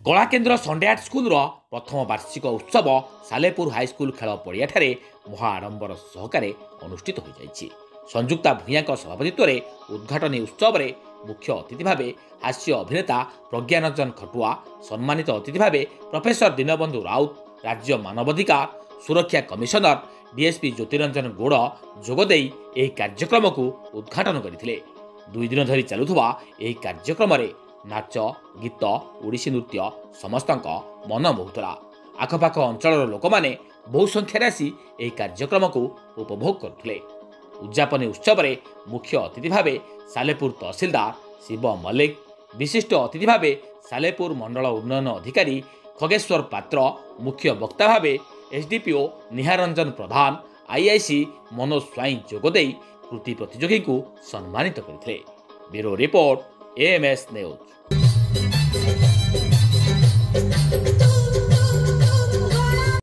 କଳାକେନ୍ଦ୍ର Sunday art ସ୍କୁଲର ପ୍ରଥମ ବାର୍ଷିକ ଉତ୍ସବ ସାଲେପୁର ହାଇସ୍କୁଲ ଖେଳ ପଡ଼ିଆଠାରେ ମହା ଆଡ଼ମ୍ବର ସହକାରେ ଅନୁଷ୍ଠିତ ହୋଇଯାଇଛି। ସଂଯୁକ୍ତା ଭୂୟାଙ୍କ ସଭାପତିତ୍ୱରେ ଉଦ୍ଘାଟନୀ ଉତ୍ସବରେ ମୁଖ୍ୟ ଅତିଥି ଭାବେ ହାସ୍ୟ ଅଭିନେତା ପ୍ରଜ୍ଞାରଞ୍ଜନ ଖଟୁଆ, ସମ୍ମାନିତ ଅତିଥି ଭାବେ ପ୍ରଫେସର ଦୀନବନ୍ଧୁ ରାଉତ, ରାଜ୍ୟ ମାନବାଧିକାର ସୁରକ୍ଷା କମିଶନର ଡିଏସ୍ପି ଜ୍ୟୋତିରଞ୍ଜନ ଗୌଡ଼ ଯୋଗଦେଇ ଏହି କାର୍ଯ୍ୟକ୍ରମକୁ ଉଦ୍ଘାଟନ କରିଥିଲେ। 2 ଦିନ ଧରି ଚାଲୁଥିବା ଏହି କାର୍ଯ୍ୟକ୍ରମରେ ନାଚ, ଗୀତ, ଓଡ଼ିଶୀ ନୃତ୍ୟ ସମସ୍ତଙ୍କ ମନ ମୋହୁଥିଲା। ଆଖପାଖ ଅଞ୍ଚଳର ଲୋକମାନେ ବହୁ ସଂଖ୍ୟାରେ ଆସି ଏହି କାର୍ଯ୍ୟକ୍ରମକୁ ଉପଭୋଗ କରୁଥିଲେ। ଉଦ୍ଯାପନୀ ଉତ୍ସବରେ ମୁଖ୍ୟ ଅତିଥି ଭାବେ ସାଲେପୁର ତହସିଲଦାର ଶିବ ମଲ୍ଲିକ, ବିଶିଷ୍ଟ ଅତିଥି ଭାବେ ସାଲେପୁର ମଣ୍ଡଳ ଉନ୍ନୟନ ଅଧିକାରୀ ଖଗେଶ୍ୱର ପାତ୍ର, ମୁଖ୍ୟ ବକ୍ତା ଭାବେ ଏସ୍ଡିପିଓ ନିହାରଞ୍ଜନ ପ୍ରଧାନ, ଆଇଆଇସି ମନୋଜ ସ୍ୱାଇଁ ଯୋଗଦେଇ କୃତି ପ୍ରତିଯୋଗୀଙ୍କୁ ସମ୍ମାନିତ କରିଥିଲେ। Bureau report, AMS news.